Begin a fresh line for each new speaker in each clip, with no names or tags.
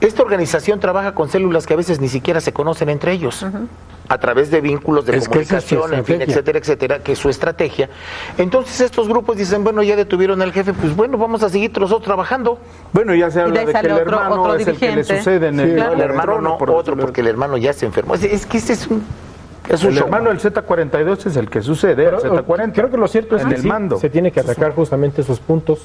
Esta organización trabaja con células que a veces ni siquiera se conocen entre ellos, a través de vínculos de comunicación, en fin, etcétera, etcétera, que es su estrategia. Entonces estos grupos dicen, bueno, ya detuvieron al jefe, pues bueno, vamos a seguir nosotros trabajando.
Bueno, ya se habla de que el hermano es el que le sucede en el
hermano, no otro, porque el hermano ya se enfermó. Es que este es un...
el hermano del Z42 es el que sucede, el Z40.
Creo que lo cierto es que sí, se tiene que atacar justamente esos puntos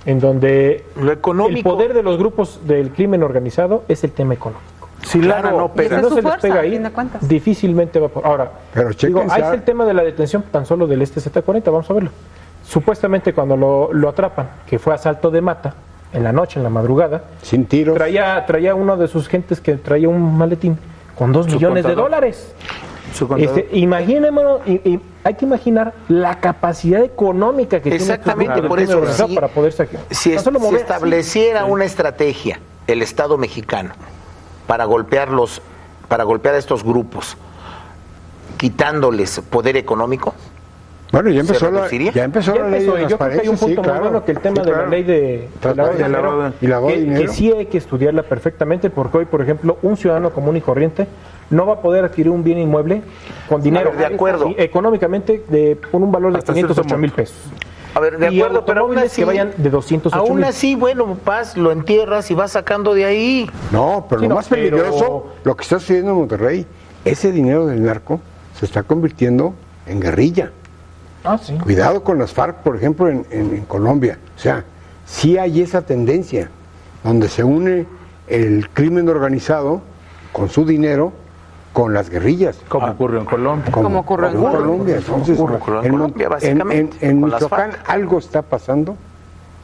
en donde
lo económico,
el poder de los grupos del crimen organizado es el tema económico.
Si lana no pega,
si no se les pega ahí, difícilmente va por... Ahora, digo, ahí es el tema de la detención tan solo del Z40, vamos a verlo. Supuestamente cuando lo atrapan, que fue asalto de mata, en la noche, en la madrugada,
sin tiros,
traía uno de sus gentes que traía un maletín con $2 millones. Imaginémonos, y hay que imaginar la capacidad económica que
exactamente
tiene
por eso
para poder sacar.
Si estableciera una estrategia el Estado mexicano para golpear a estos grupos, quitándoles poder económico.
Bueno, ya empezó la ley de transparencia.
Yo creo que hay un punto muy bueno, que el tema de la ley de lavado de dinero, que sí hay que estudiarla perfectamente, porque hoy, por ejemplo, un ciudadano común y corriente no va a poder adquirir un bien inmueble con dinero,
de acuerdo,
económicamente con un valor de 508,000 pesos.
A ver, de acuerdo, pero aún así,
que vayan de 208,000.
Aún así, bueno, vas, lo entierras y vas sacando de ahí.
No, pero lo más peligroso, lo que está sucediendo en Monterrey, ese dinero del narco se está convirtiendo en guerrilla.
Sí.
Cuidado con las FARC, por ejemplo, en Colombia. O sea, sí hay esa tendencia, donde se une el crimen organizado con su dinero con las guerrillas.
Como ocurrió en Colombia.
Como ocurrió en Colombia. Entonces, en Michoacán algo está pasando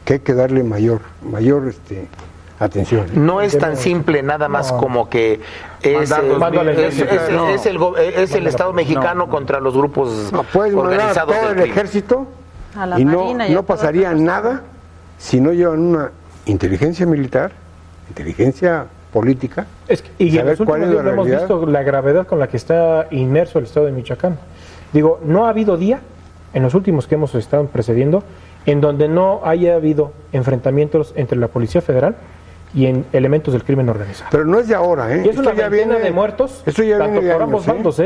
que hay que darle mayor atención.
No es tan simple nada más como que es el Estado mexicano contra los grupos organizados
todo el ejército y no pasaría nada si no llevan una inteligencia militar, inteligencia política.
Y en los últimos días hemos visto la gravedad con la que está inmerso el Estado de Michoacán. Digo, no ha habido día, en los últimos que hemos estado precediendo, en donde no haya habido enfrentamientos entre la Policía Federal y en elementos del crimen organizado.
Pero no es de ahora, ¿eh?
Y es una veintena de muertos, tanto por ambos bandos,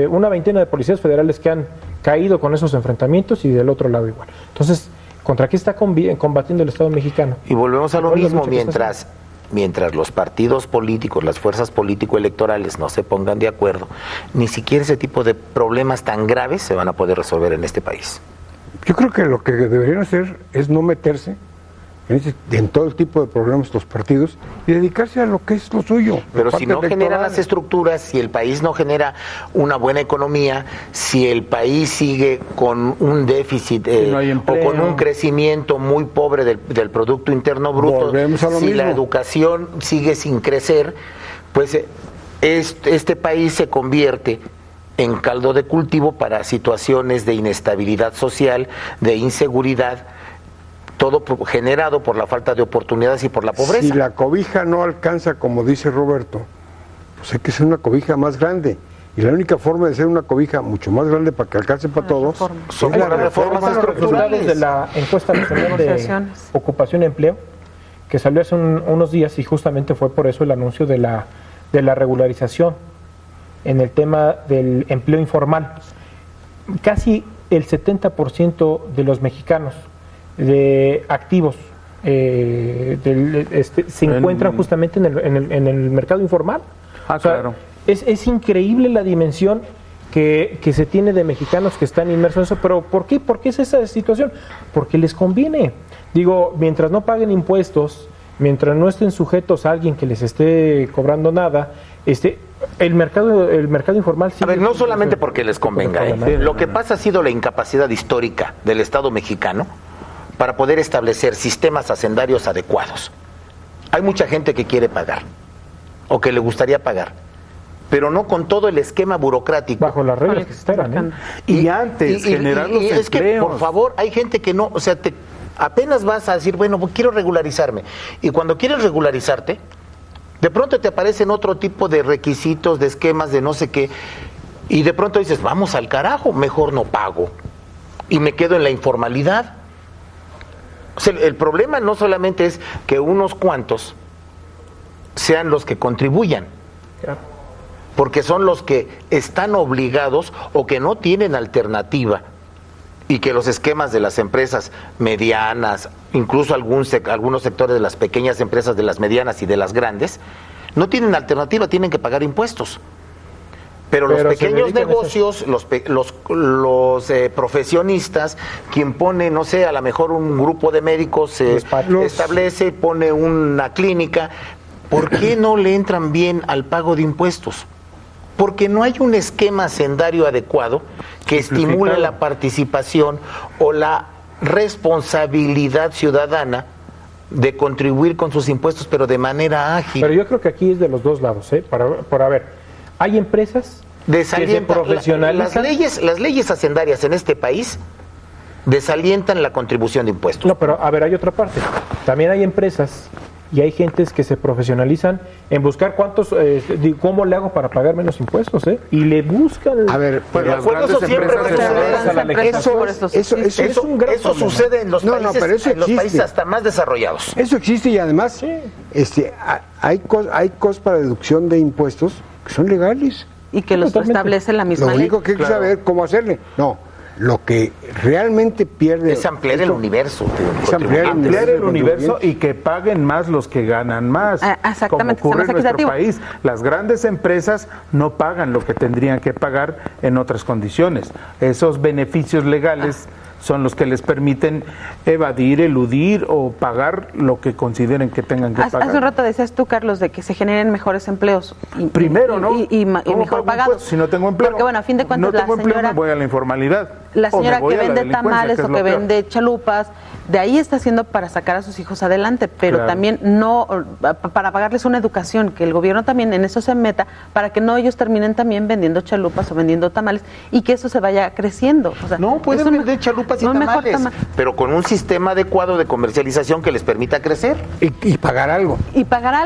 una veintena de policías federales que han caído con esos enfrentamientos y del otro lado igual. Entonces, ¿contra qué está combatiendo el Estado mexicano?
Y volvemos a lo mismo, mientras los partidos políticos, las fuerzas político-electorales no se pongan de acuerdo, ni siquiera ese tipo de problemas tan graves se van a poder resolver en este país.
Yo creo que lo que deberían hacer es no meterse en todo el tipo de problemas los partidos y dedicarse a lo que es lo suyo.
Pero si no generan las estructuras, si el país no genera una buena economía, si el país sigue con un déficit o con un crecimiento muy pobre del Producto Interno Bruto, si la educación sigue sin crecer, pues este país se convierte en caldo de cultivo para situaciones de inestabilidad social, de inseguridad, todo generado por la falta de oportunidades y por la pobreza.
Si la cobija no alcanza, como dice Roberto, pues hay que ser una cobija más grande. Y la única forma de ser una cobija mucho más grande para que alcance para todos
son las reformas estructurales.
De la encuesta nacional de ocupación y empleo, que salió hace unos días, y justamente fue por eso el anuncio de la regularización en el tema del empleo informal. Casi el 70% de los mexicanos activos se encuentran justamente en el mercado informal.
Claro.
Es increíble la dimensión que se tiene de mexicanos que están inmersos en eso. Pero ¿por qué? ¿Por qué es esa situación? Porque les conviene. Digo, mientras no paguen impuestos, mientras no estén sujetos a alguien que les esté cobrando nada, el mercado informal sigue.
A ver, no solamente porque les convenga, lo que pasa ha sido la incapacidad histórica del Estado mexicano para poder establecer sistemas hacendarios adecuados. Hay mucha gente que quiere pagar o que le gustaría pagar, pero no con todo el esquema burocrático.
Bajo las reglas que se esperan.
Y antes generar los empleos.
Es que, por favor, hay gente que no, apenas vas a decir, bueno, quiero regularizarme. Y cuando quieres regularizarte, de pronto te aparecen otro tipo de requisitos, de esquemas, de no sé qué, y de pronto dices, vamos al carajo, mejor no pago. Y me quedo en la informalidad. O sea, el problema no solamente es que unos cuantos sean los que contribuyan. Porque son los que están obligados o que no tienen alternativa, y que los esquemas de las empresas medianas, incluso algunos sectores de las pequeñas empresas, de las medianas y de las grandes, no tienen alternativa, tienen que pagar impuestos. Pero los pequeños negocios, los profesionistas, quien pone, no sé, a lo mejor un grupo de médicos establece, pone una clínica, ¿por qué no le entran bien al pago de impuestos? Porque no hay un esquema hacendario adecuado que estimule la participación o la responsabilidad ciudadana de contribuir con sus impuestos, pero de manera ágil.
Pero yo creo que aquí es de los dos lados, por haber, hay empresas que se profesionalizan.
Las leyes hacendarias en este país desalientan la contribución de impuestos.
No, pero a ver, hay otra parte. También hay empresas y hay gentes que se profesionalizan en buscar cómo le hago para pagar menos impuestos, y le buscan.
A ver,
pero eso sucede en los países hasta más desarrollados.
Eso existe, y además hay cosas para deducción de impuestos que son legales
y que los establece la misma ley.
Lo único que hay que saber cómo hacerle. No. Lo que realmente pierde
es ampliar el universo.
Ampliar el universo y que paguen más los que ganan más.
Exactamente,
como ocurre en nuestro país. Las grandes empresas no pagan lo que tendrían que pagar en otras condiciones. Esos beneficios legales son los que les permiten evadir, eludir o pagar lo que consideren que tengan que pagar.
Hace un rato decías tú, Carlos, de que se generen mejores empleos.
Primero, ¿no?
Y mejor pagados.
Si no tengo empleo,
porque, bueno, a fin de cuentas,
no tengo empleo, me voy a la informalidad.
La señora que vende tamales o que vende chalupas, de ahí está haciendo para sacar a sus hijos adelante, pero también para pagarles una educación, que el gobierno también en eso se meta, para que no ellos terminen también vendiendo chalupas o vendiendo tamales y que eso se vaya creciendo. O sea,
no, pueden vender chalupas y tamales, pero con un sistema adecuado de comercialización que les permita crecer.
Y pagar algo.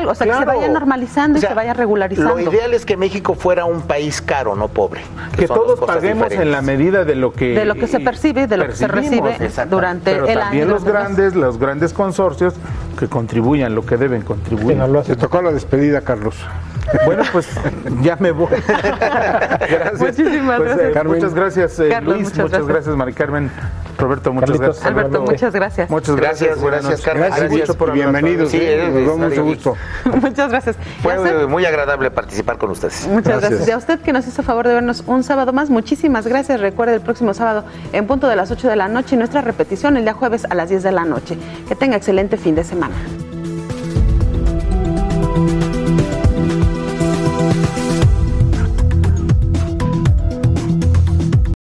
O sea, que se vaya normalizando y se vaya regularizando.
Lo ideal es que México fuera un país caro, no pobre.
Que todos paguemos diferentes. En la medida de lo que
se percibe, de lo que se recibe durante el año.
Los grandes consorcios que contribuyan lo que deben contribuir.
Te tocó la despedida, Carlos.
Bueno, pues ya me voy. Gracias.
Muchísimas gracias.
Muchas gracias,
Carlos,
Luis. Muchas gracias, Mari Carmen. Roberto, muchas gracias.
Alberto, muchas gracias.
Muchas gracias, Carlos.
Gracias por bienvenidos.
Sí,
nos da mucho gusto.
Muchas gracias.
Fue muy agradable participar con ustedes.
Muchas gracias. Y a usted que nos hizo favor de vernos un sábado más, muchísimas gracias. Recuerde el próximo sábado en punto de las 8 de la noche y nuestra repetición el día jueves a las 10 de la noche. Que tenga excelente fin de semana.